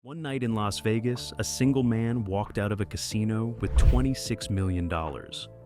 One night in Las Vegas, a single man walked out of a casino with $26 million.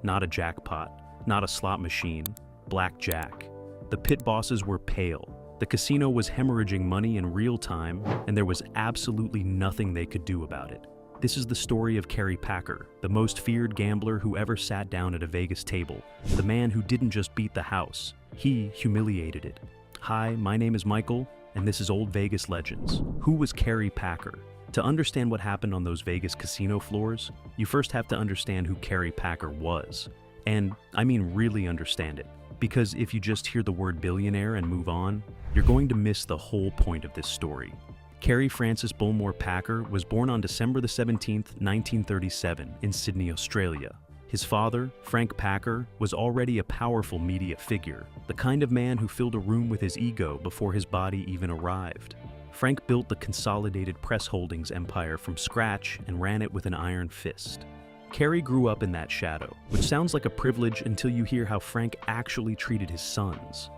Not a jackpot, not a slot machine, blackjack. The pit bosses were pale. The casino was hemorrhaging money in real time, and there was absolutely nothing they could do about it. This is the story of Kerry Packer, the most feared gambler who ever sat down at a Vegas table. The man who didn't just beat the house, he humiliated it. Hi, my name is Michael, and this is Old Vegas Legends. Who was Kerry Packer? To understand what happened on those Vegas casino floors, you first have to understand who Kerry Packer was. And I mean really understand it. Because if you just hear the word billionaire and move on, you're going to miss the whole point of this story. Kerry Francis Bullmore Packer was born on December the 17th, 1937 in Sydney, Australia. His father, Frank Packer, was already a powerful media figure, the kind of man who filled a room with his ego before his body even arrived. Frank built the Consolidated Press Holdings empire from scratch and ran it with an iron fist. Kerry grew up in that shadow, which sounds like a privilege until you hear how Frank actually treated his sons.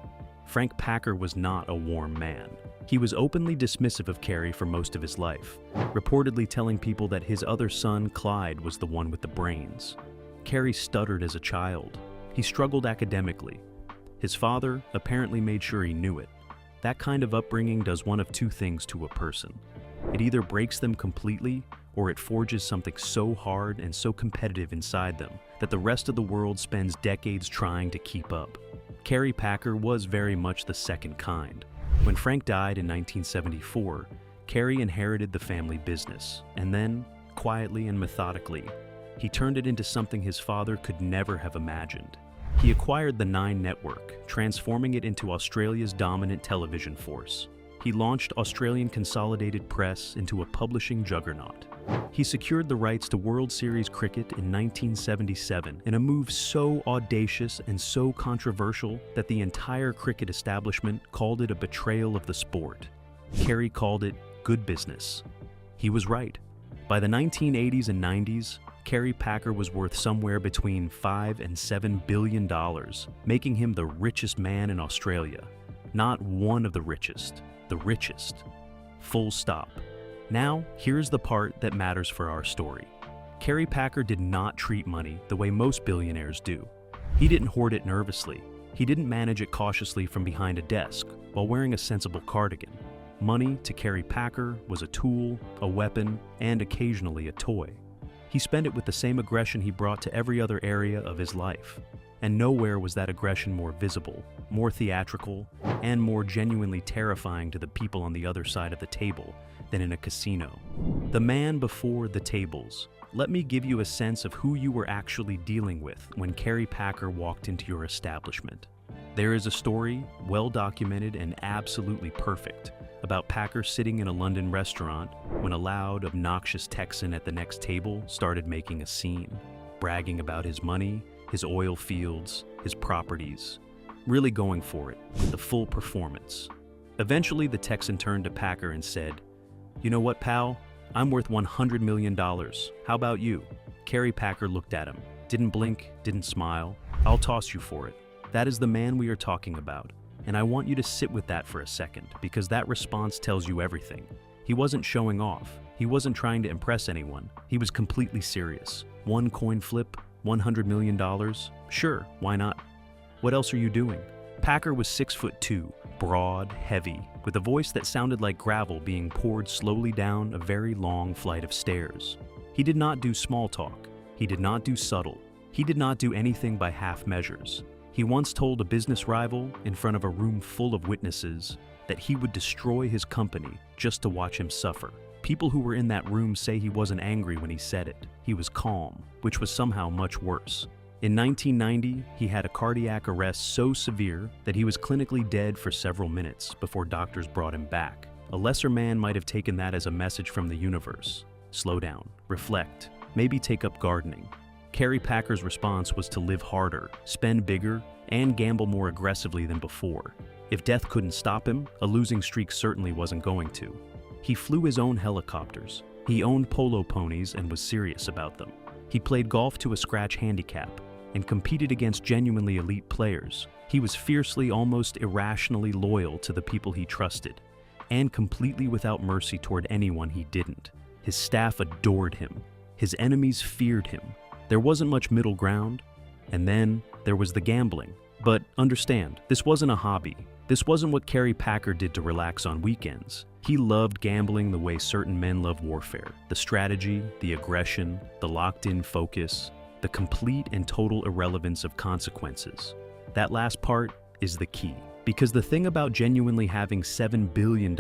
Frank Packer was not a warm man. He was openly dismissive of Kerry for most of his life, reportedly telling people that his other son, Clyde, was the one with the brains. Kerry stuttered as a child. He struggled academically. His father apparently made sure he knew it. That kind of upbringing does one of two things to a person. It either breaks them completely, or it forges something so hard and so competitive inside them that the rest of the world spends decades trying to keep up. Kerry Packer was very much the second kind. When Frank died in 1974, Kerry inherited the family business, and then, quietly and methodically, he turned it into something his father could never have imagined. He acquired the Nine Network, transforming it into Australia's dominant television force. He launched Australian Consolidated Press into a publishing juggernaut. He secured the rights to World Series cricket in 1977 in a move so audacious and so controversial that the entire cricket establishment called it a betrayal of the sport. Kerry called it good business. He was right. By the 1980s and 90s, Kerry Packer was worth somewhere between $5 and $7 billion, making him the richest man in Australia. Not one of the richest. Full stop. Now, here's the part that matters for our story. Kerry Packer did not treat money the way most billionaires do. He didn't hoard it nervously. He didn't manage it cautiously from behind a desk while wearing a sensible cardigan. Money to Kerry Packer was a tool, a weapon, and occasionally a toy. He spent it with the same aggression he brought to every other area of his life. And nowhere was that aggression more visible, more theatrical, and more genuinely terrifying to the people on the other side of the table than in a casino. The man before the tables. Let me give you a sense of who you were actually dealing with when Kerry Packer walked into your establishment. There is a story, well documented and absolutely perfect, about Packer sitting in a London restaurant when a loud, obnoxious Texan at the next table started making a scene, bragging about his money, his oil fields, his properties, really going for it with the full performance. Eventually, the Texan turned to Packer and said, "You know what, pal? I'm worth $100 million. How about you?" Kerry Packer looked at him, didn't blink, didn't smile. "I'll toss you for it." That is the man we are talking about. And I want you to sit with that for a second, because that response tells you everything. He wasn't showing off. He wasn't trying to impress anyone. He was completely serious. One coin flip, $100 million? Sure, why not? What else are you doing? Packer was 6'2", broad, heavy, with a voice that sounded like gravel being poured slowly down a very long flight of stairs. He did not do small talk. He did not do subtle. He did not do anything by half measures. He once told a business rival in front of a room full of witnesses that he would destroy his company just to watch him suffer. People who were in that room say he wasn't angry when he said it. He was calm, which was somehow much worse. In 1990, he had a cardiac arrest so severe that he was clinically dead for several minutes before doctors brought him back. A lesser man might have taken that as a message from the universe. Slow down, reflect, maybe take up gardening. Kerry Packer's response was to live harder, spend bigger, and gamble more aggressively than before. If death couldn't stop him, a losing streak certainly wasn't going to. He flew his own helicopters. He owned polo ponies and was serious about them. He played golf to a scratch handicap and competed against genuinely elite players. He was fiercely, almost irrationally loyal to the people he trusted. and completely without mercy toward anyone he didn't. His staff adored him. His enemies feared him. There wasn't much middle ground. And then there was the gambling. But understand, this wasn't a hobby. This wasn't what Kerry Packer did to relax on weekends. He loved gambling the way certain men love warfare. The strategy, the aggression, the locked-in focus, the complete and total irrelevance of consequences. That last part is the key. Because the thing about genuinely having $7 billion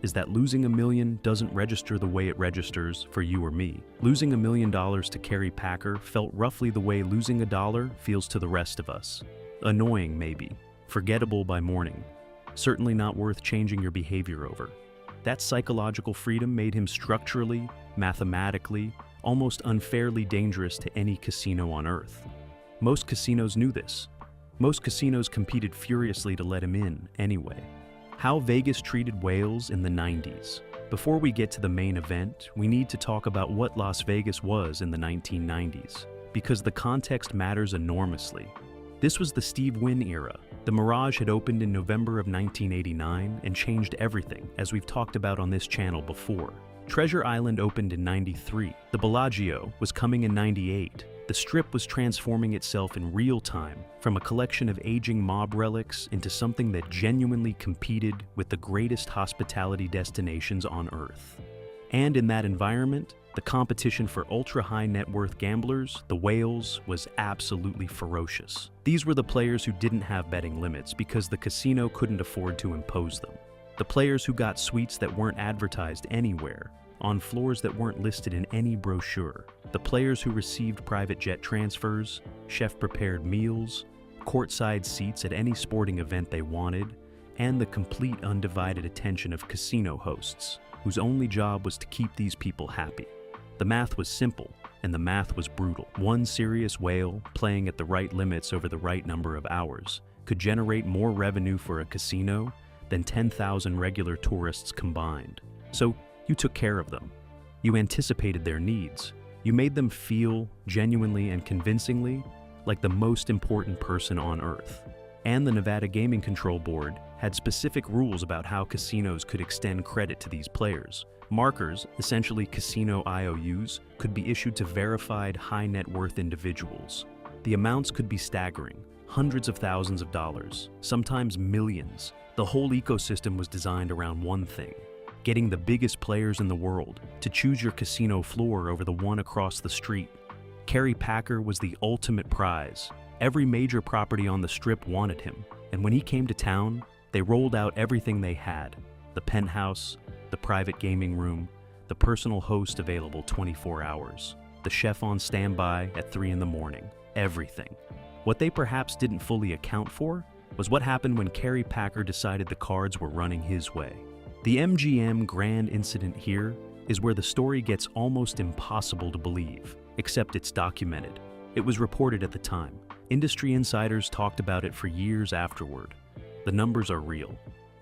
is that losing $1 million doesn't register the way it registers for you or me. Losing $1 million to Kerry Packer felt roughly the way losing $1 feels to the rest of us. Annoying, maybe. Forgettable by morning. Certainly not worth changing your behavior over. That psychological freedom made him structurally, mathematically, almost unfairly dangerous to any casino on Earth. Most casinos knew this. Most casinos competed furiously to let him in, anyway. How Vegas treated whales in the 90s. Before we get to the main event, we need to talk about what Las Vegas was in the 1990s, because the context matters enormously. This was the Steve Wynn era. The Mirage had opened in November of 1989 and changed everything, as we've talked about on this channel before. Treasure Island opened in '93. The Bellagio was coming in '98. The Strip was transforming itself in real time from a collection of aging mob relics into something that genuinely competed with the greatest hospitality destinations on Earth. And in that environment, the competition for ultra-high net worth gamblers, the whales, was absolutely ferocious. These were the players who didn't have betting limits because the casino couldn't afford to impose them. The players who got suites that weren't advertised anywhere, on floors that weren't listed in any brochure. The players who received private jet transfers, chef-prepared meals, courtside seats at any sporting event they wanted, and the complete undivided attention of casino hosts, whose only job was to keep these people happy. The math was simple, and the math was brutal. One serious whale, playing at the right limits over the right number of hours, could generate more revenue for a casino than 10,000 regular tourists combined. So you took care of them. You anticipated their needs. You made them feel, genuinely and convincingly, like the most important person on Earth. And the Nevada Gaming Control Board had specific rules about how casinos could extend credit to these players. Markers, essentially casino IOUs, could be issued to verified high net worth individuals. The amounts could be staggering, hundreds of thousands of dollars, sometimes millions. The whole ecosystem was designed around one thing: getting the biggest players in the world to choose your casino floor over the one across the street. Kerry Packer was the ultimate prize. Every major property on the Strip wanted him, and when he came to town, they rolled out everything they had: the penthouse, the private gaming room, the personal host available 24 hours, the chef on standby at 3 in the morning, everything. What they perhaps didn't fully account for was what happened when Kerry Packer decided the cards were running his way. The MGM Grand incident here is where the story gets almost impossible to believe, except it's documented. It was reported at the time. Industry insiders talked about it for years afterward. The numbers are real.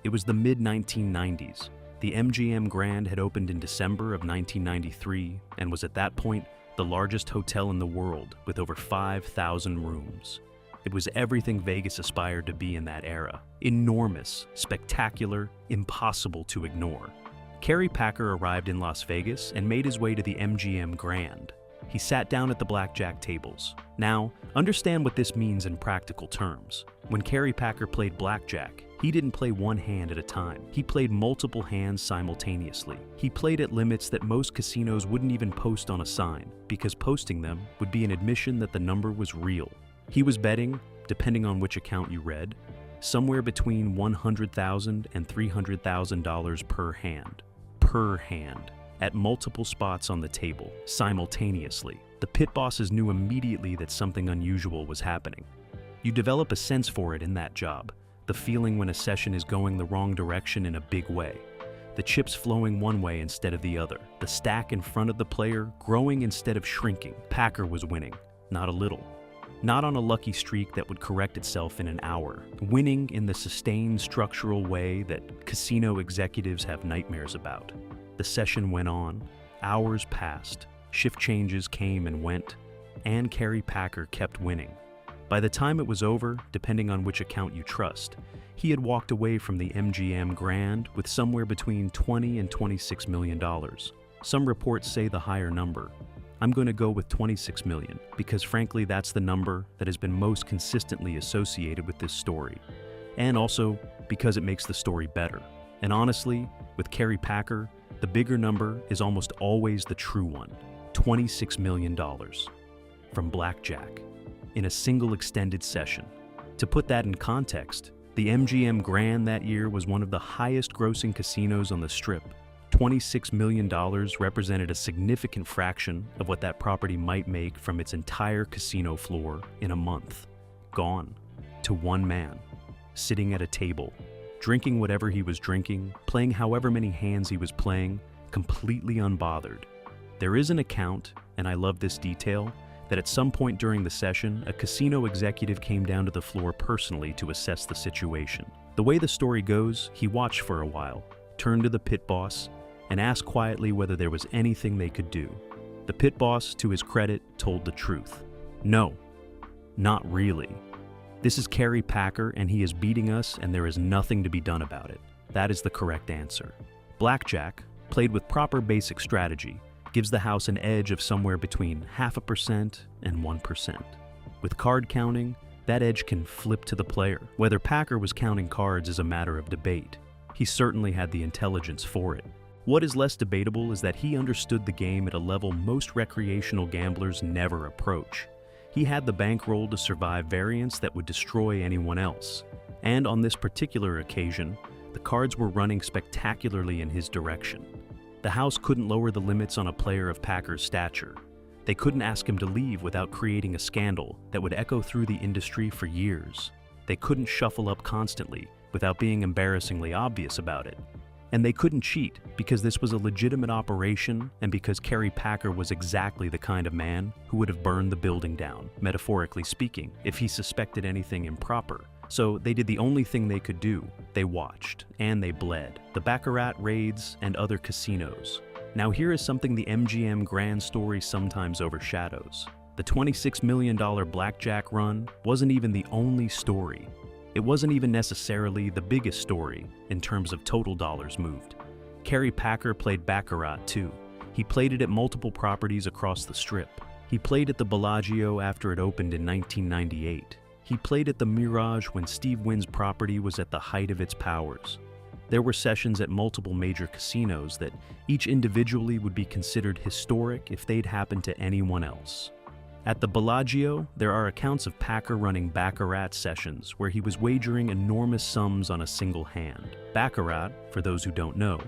It was the mid-1990s. The MGM Grand had opened in December of 1993 and was at that point the largest hotel in the world with over 5,000 rooms. It was everything Vegas aspired to be in that era. Enormous, spectacular, impossible to ignore. Kerry Packer arrived in Las Vegas and made his way to the MGM Grand. He sat down at the blackjack tables. Now, understand what this means in practical terms. When Kerry Packer played blackjack, he didn't play one hand at a time. He played multiple hands simultaneously. He played at limits that most casinos wouldn't even post on a sign, because posting them would be an admission that the number was real. He was betting, depending on which account you read, somewhere between $100,000 and $300,000 per hand. Per hand. At multiple spots on the table, simultaneously. The pit bosses knew immediately that something unusual was happening. You develop a sense for it in that job, the feeling when a session is going the wrong direction in a big way, the chips flowing one way instead of the other, the stack in front of the player growing instead of shrinking. Packer was winning, not a little. Not on a lucky streak that would correct itself in an hour, winning in the sustained structural way that casino executives have nightmares about. The session went on, hours passed, shift changes came and went, and Kerry Packer kept winning. By the time it was over, depending on which account you trust, he had walked away from the MGM Grand with somewhere between $20 and $26 million. Some reports say the higher number. I'm going to go with 26 million because frankly that's the number that has been most consistently associated with this story. And also because it makes the story better. And honestly, with Kerry Packer, the bigger number is almost always the true one, $26 million from Blackjack in a single extended session. To put that in context, the MGM Grand that year was one of the highest grossing casinos on the Strip. $26 million represented a significant fraction of what that property might make from its entire casino floor in a month. Gone to one man, sitting at a table, drinking whatever he was drinking, playing however many hands he was playing, completely unbothered. There is an account, and I love this detail, that at some point during the session, a casino executive came down to the floor personally to assess the situation. The way the story goes, he watched for a while, turned to the pit boss, and asked quietly whether there was anything they could do. The pit boss, to his credit, told the truth. No, not really. This is Kerry Packer, and he is beating us, and there is nothing to be done about it. That is the correct answer. Blackjack, played with proper basic strategy, gives the house an edge of somewhere between 0.5% and 1%. With card counting, that edge can flip to the player. Whether Packer was counting cards is a matter of debate. He certainly had the intelligence for it. What is less debatable is that he understood the game at a level most recreational gamblers never approach. He had the bankroll to survive variance that would destroy anyone else. And on this particular occasion, the cards were running spectacularly in his direction. The house couldn't lower the limits on a player of Packer's stature. They couldn't ask him to leave without creating a scandal that would echo through the industry for years. They couldn't shuffle up constantly without being embarrassingly obvious about it. And they couldn't cheat because this was a legitimate operation and because Kerry Packer was exactly the kind of man who would have burned the building down, metaphorically speaking, if he suspected anything improper. So they did the only thing they could do. They watched, and they bled. The Baccarat raids and other casinos. Now here is something the MGM Grand story sometimes overshadows. The $26 million blackjack run wasn't even the only story. It wasn't even necessarily the biggest story in terms of total dollars moved. Kerry Packer played Baccarat too. He played it at multiple properties across the Strip. He played at the Bellagio after it opened in 1998. He played at the Mirage when Steve Wynn's property was at the height of its powers. There were sessions at multiple major casinos that each individually would be considered historic if they'd happened to anyone else. At the Bellagio, there are accounts of Packer running Baccarat sessions where he was wagering enormous sums on a single hand. Baccarat, for those who don't know,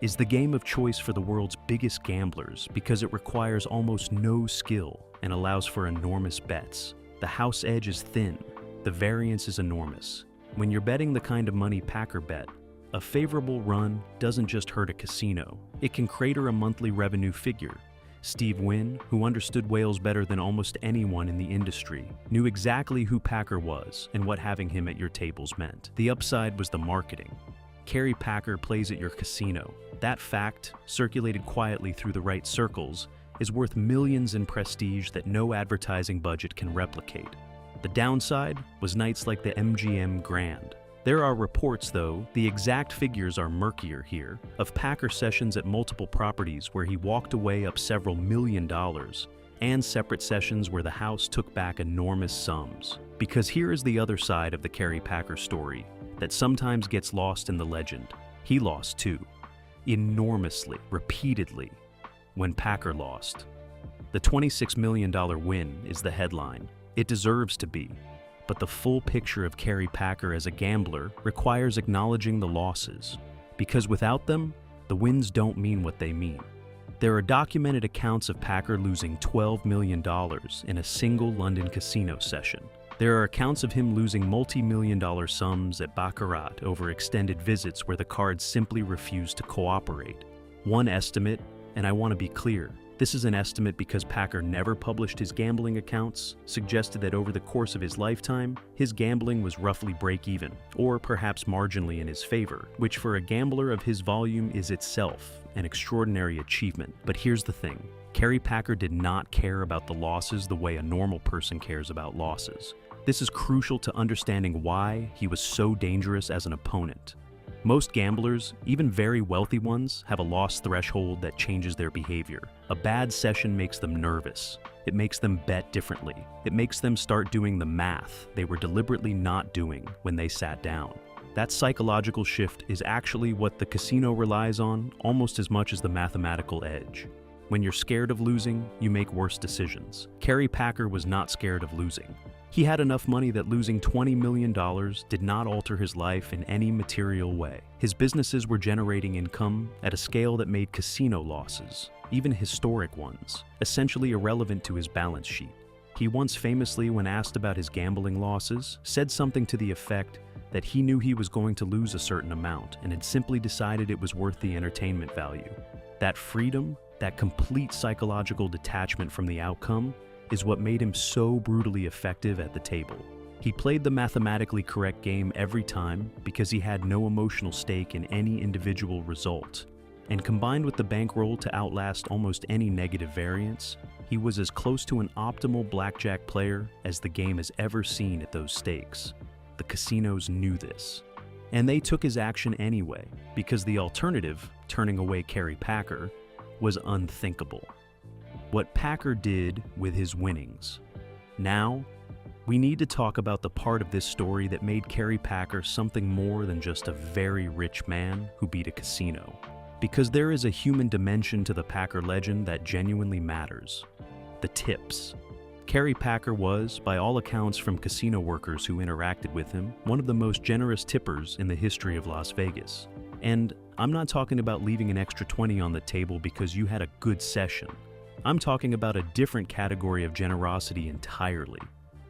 is the game of choice for the world's biggest gamblers because it requires almost no skill and allows for enormous bets. The house edge is thin, the variance is enormous. When you're betting the kind of money Packer bet, a favorable run doesn't just hurt a casino, it can crater a monthly revenue figure. Steve Wynn, who understood whales better than almost anyone in the industry, knew exactly who Packer was and what having him at your tables meant. The upside was the marketing. Kerry Packer plays at your casino. That fact, circulated quietly through the right circles, is worth millions in prestige that no advertising budget can replicate. The downside was nights like the MGM Grand. There are reports, though, the exact figures are murkier here, of Packer sessions at multiple properties where he walked away up several $1 million, and separate sessions where the house took back enormous sums. Because here is the other side of the Kerry Packer story that sometimes gets lost in the legend. He lost too. Enormously, repeatedly. When Packer lost. The $26 million win is the headline. It deserves to be. But the full picture of Kerry Packer as a gambler requires acknowledging the losses. Because without them, the wins don't mean what they mean. There are documented accounts of Packer losing $12 million in a single London casino session. There are accounts of him losing multi-million-dollar sums at Baccarat over extended visits where the cards simply refused to cooperate. One estimate, and I want to be clear, this is an estimate because Packer never published his gambling accounts, suggested that over the course of his lifetime, his gambling was roughly break-even, or perhaps marginally in his favor, which for a gambler of his volume is itself an extraordinary achievement. But here's the thing. Kerry Packer did not care about the losses the way a normal person cares about losses. This is crucial to understanding why he was so dangerous as an opponent. Most gamblers, even very wealthy ones, have a loss threshold that changes their behavior. A bad session makes them nervous. It makes them bet differently. It makes them start doing the math they were deliberately not doing when they sat down. That psychological shift is actually what the casino relies on almost as much as the mathematical edge. When you're scared of losing, you make worse decisions. Kerry Packer was not scared of losing. He had enough money that losing $20 million did not alter his life in any material way. His businesses were generating income at a scale that made casino losses, even historic ones, essentially irrelevant to his balance sheet. He once famously, when asked about his gambling losses, said something to the effect that he knew he was going to lose a certain amount and had simply decided it was worth the entertainment value. That freedom, that complete psychological detachment from the outcome, is what made him so brutally effective at the table. He played the mathematically correct game every time because he had no emotional stake in any individual result. And combined with the bankroll to outlast almost any negative variance, he was as close to an optimal blackjack player as the game has ever seen at those stakes. The casinos knew this. And they took his action anyway, because the alternative, turning away Kerry Packer, was unthinkable. What Packer did with his winnings. Now, we need to talk about the part of this story that made Kerry Packer something more than just a very rich man who beat a casino. Because there is a human dimension to the Packer legend that genuinely matters. The tips. Kerry Packer was, by all accounts from casino workers who interacted with him, one of the most generous tippers in the history of Las Vegas. And I'm not talking about leaving an extra 20 on the table because you had a good session. I'm talking about a different category of generosity entirely.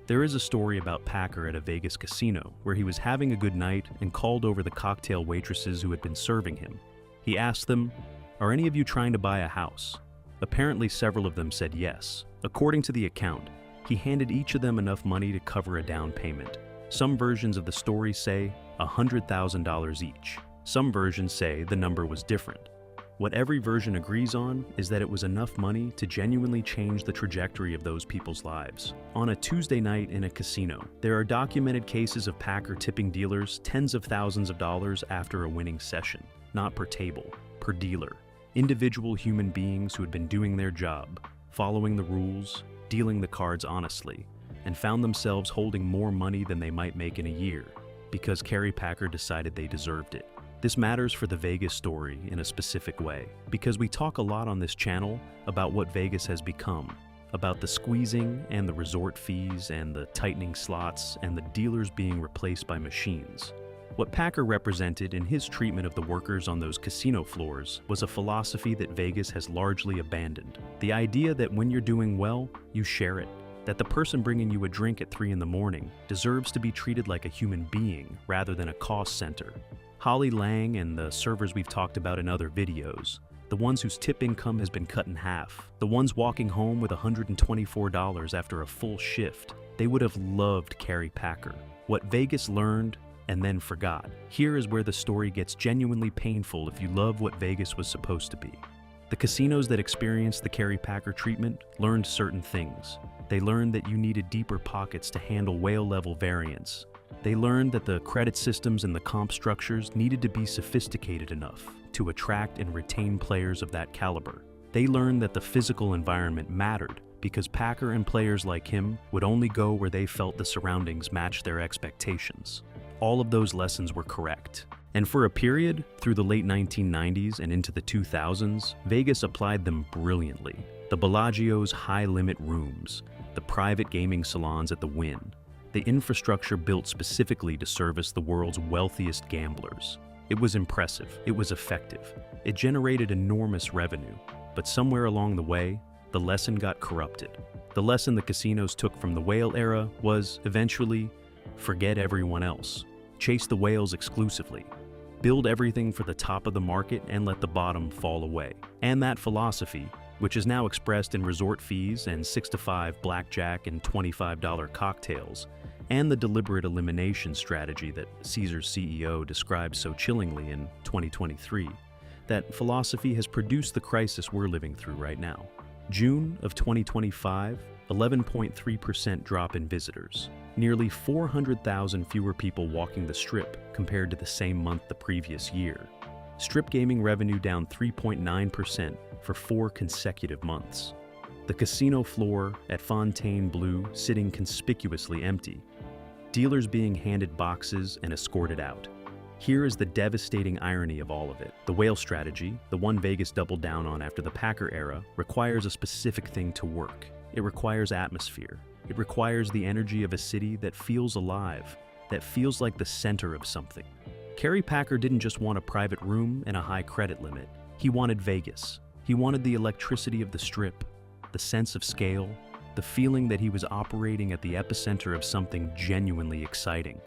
There is a story about Packer at a Vegas casino where he was having a good night and called over the cocktail waitresses who had been serving him. He asked them, "Are any of you trying to buy a house?" Apparently several of them said yes. According to the account, he handed each of them enough money to cover a down payment. Some versions of the story say $100,000 each. Some versions say the number was different. What every version agrees on is that it was enough money to genuinely change the trajectory of those people's lives. On a Tuesday night in a casino, there are documented cases of Packer tipping dealers tens of thousands of dollars after a winning session, not per table, per dealer. Individual human beings who had been doing their job, following the rules, dealing the cards honestly, and found themselves holding more money than they might make in a year, because Kerry Packer decided they deserved it. This matters for the Vegas story in a specific way, because we talk a lot on this channel about what Vegas has become, about the squeezing and the resort fees and the tightening slots and the dealers being replaced by machines. What Packer represented in his treatment of the workers on those casino floors was a philosophy that Vegas has largely abandoned. The idea that when you're doing well, you share it. That the person bringing you a drink at 3 in the morning deserves to be treated like a human being rather than a cost center. Holly Lang and the servers we've talked about in other videos, the ones whose tip income has been cut in half, the ones walking home with $124 after a full shift, they would have loved Kerry Packer. What Vegas learned and then forgot. Here is where the story gets genuinely painful if you love what Vegas was supposed to be. The casinos that experienced the Kerry Packer treatment learned certain things. They learned that you needed deeper pockets to handle whale-level variance. They learned that the credit systems and the comp structures needed to be sophisticated enough to attract and retain players of that caliber. They learned that the physical environment mattered because Packer and players like him would only go where they felt the surroundings matched their expectations. All of those lessons were correct. And for a period, through the late 1990s and into the 2000s, Vegas applied them brilliantly. The Bellagio's high-limit rooms, the private gaming salons at the Wynn, the infrastructure built specifically to service the world's wealthiest gamblers. It was impressive, it was effective, it generated enormous revenue, but somewhere along the way, the lesson got corrupted. The lesson the casinos took from the whale era was, eventually, forget everyone else. Chase the whales exclusively. Build everything for the top of the market and let the bottom fall away. And that philosophy, which is now expressed in resort fees and 6 to 5 blackjack and $25 cocktails, and the deliberate elimination strategy that Caesar's CEO described so chillingly in 2023, that philosophy has produced the crisis we're living through right now. June of 2025, 11.3% drop in visitors. Nearly 400,000 fewer people walking the Strip compared to the same month the previous year. Strip gaming revenue down 3.9% for 4 consecutive months. The casino floor at Fontainebleau sitting conspicuously empty. Dealers being handed boxes and escorted out. Here is the devastating irony of all of it. The whale strategy, the one Vegas doubled down on after the Packer era, requires a specific thing to work. It requires atmosphere. It requires the energy of a city that feels alive, that feels like the center of something. Kerry Packer didn't just want a private room and a high credit limit. He wanted Vegas. He wanted the electricity of the Strip, the sense of scale, the feeling that he was operating at the epicenter of something genuinely exciting.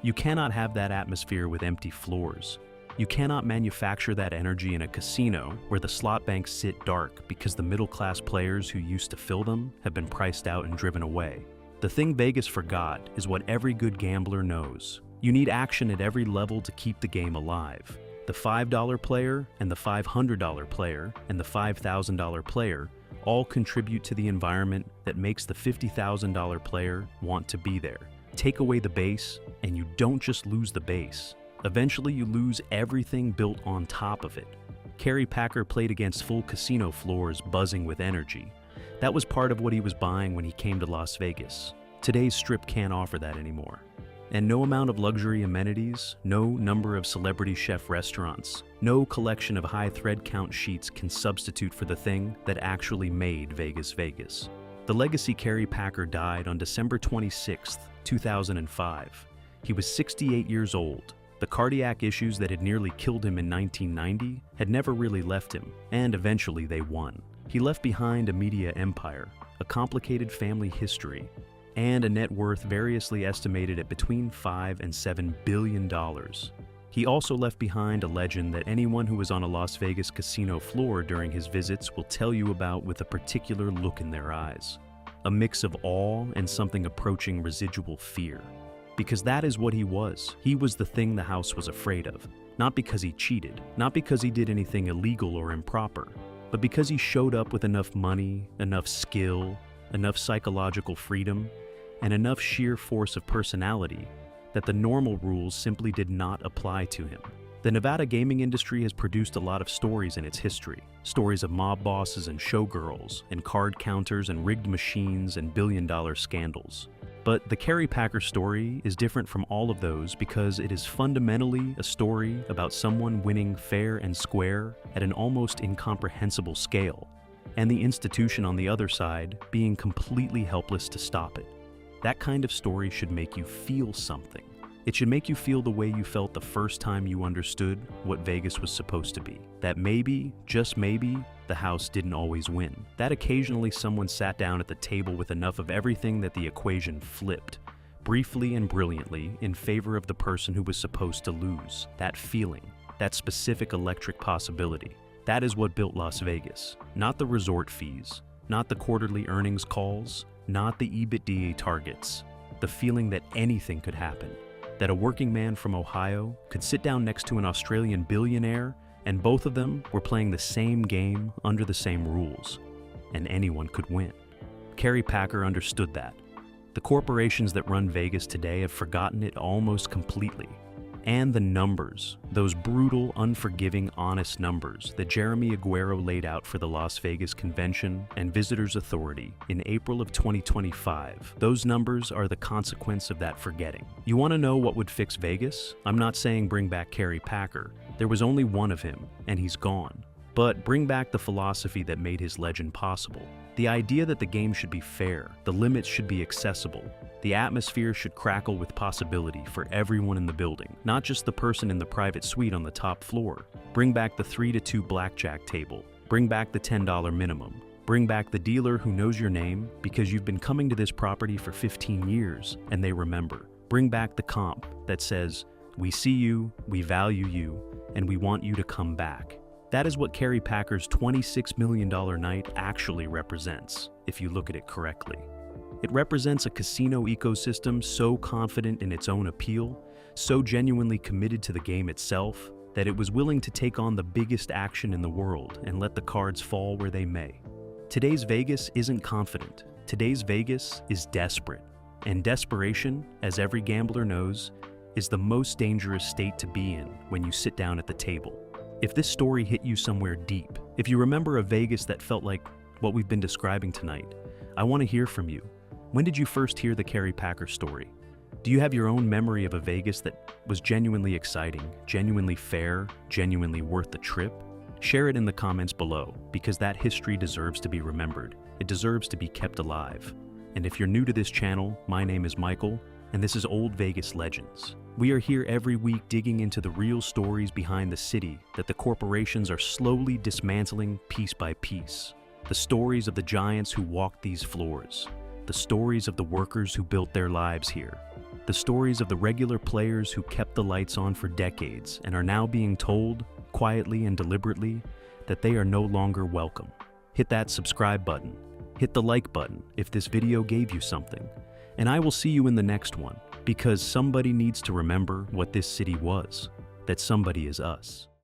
You cannot have that atmosphere with empty floors. You cannot manufacture that energy in a casino where the slot banks sit dark because the middle-class players who used to fill them have been priced out and driven away. The thing Vegas forgot is what every good gambler knows. You need action at every level to keep the game alive. The $5 player and the $500 player and the $5,000 player all contribute to the environment that makes the $50,000 player want to be there. Take away the base, and you don't just lose the base. Eventually, you lose everything built on top of it. Kerry Packer played against full casino floors buzzing with energy. That was part of what he was buying when he came to Las Vegas. Today's Strip can't offer that anymore. And no amount of luxury amenities, no number of celebrity chef restaurants, no collection of high thread count sheets can substitute for the thing that actually made Vegas Vegas. The legacy Kerry Packer died on December 26, 2005. He was 68 years old. The cardiac issues that had nearly killed him in 1990 had never really left him, and eventually they won. He left behind a media empire, a complicated family history, and a net worth variously estimated at between $5 and $7 billion. He also left behind a legend that anyone who was on a Las Vegas casino floor during his visits will tell you about with a particular look in their eyes. A mix of awe and something approaching residual fear. Because that is what he was. He was the thing the house was afraid of. Not because he cheated, not because he did anything illegal or improper, but because he showed up with enough money, enough skill, enough psychological freedom, and enough sheer force of personality that the normal rules simply did not apply to him. The Nevada gaming industry has produced a lot of stories in its history. Stories of mob bosses and showgirls, and card counters and rigged machines and billion-dollar scandals. But the Kerry Packer story is different from all of those because it is fundamentally a story about someone winning fair and square at an almost incomprehensible scale, and the institution on the other side being completely helpless to stop it. That kind of story should make you feel something. It should make you feel the way you felt the first time you understood what Vegas was supposed to be. That maybe, just maybe, the house didn't always win. That occasionally someone sat down at the table with enough of everything that the equation flipped, briefly and brilliantly, in favor of the person who was supposed to lose. That feeling, that specific electric possibility. That is what built Las Vegas. Not the resort fees, not the quarterly earnings calls, not the EBITDA targets. The feeling that anything could happen. That a working man from Ohio could sit down next to an Australian billionaire and both of them were playing the same game under the same rules, and anyone could win. Kerry Packer understood that. The corporations that run Vegas today have forgotten it almost completely. And the numbers, those brutal, unforgiving, honest numbers that Jeremy Aguero laid out for the Las Vegas Convention and Visitors Authority in April of 2025, those numbers are the consequence of that forgetting. You want to know what would fix Vegas? I'm not saying bring back Kerry Packer. There was only one of him, and he's gone. But bring back the philosophy that made his legend possible. The idea that the game should be fair, the limits should be accessible, the atmosphere should crackle with possibility for everyone in the building, not just the person in the private suite on the top floor. Bring back the 3-2 blackjack table. Bring back the $10 minimum. Bring back the dealer who knows your name because you've been coming to this property for 15 years and they remember. Bring back the comp that says, "We see you, we value you, and we want you to come back." That is what Kerry Packer's $26 million night actually represents, if you look at it correctly. It represents a casino ecosystem so confident in its own appeal, so genuinely committed to the game itself, that it was willing to take on the biggest action in the world and let the cards fall where they may. Today's Vegas isn't confident. Today's Vegas is desperate. And desperation, as every gambler knows, is the most dangerous state to be in when you sit down at the table. If this story hit you somewhere deep, if you remember a Vegas that felt like what we've been describing tonight, I want to hear from you. When did you first hear the Kerry Packer story? Do you have your own memory of a Vegas that was genuinely exciting, genuinely fair, genuinely worth the trip? Share it in the comments below, because that history deserves to be remembered. It deserves to be kept alive. And if you're new to this channel, my name is Michael, and this is Old Vegas Legends. We are here every week digging into the real stories behind the city that the corporations are slowly dismantling piece by piece. The stories of the giants who walked these floors. The stories of the workers who built their lives here. The stories of the regular players who kept the lights on for decades and are now being told, quietly and deliberately, that they are no longer welcome. Hit that subscribe button. Hit the like button if this video gave you something. And I will see you in the next one, because somebody needs to remember what this city was. That somebody is us.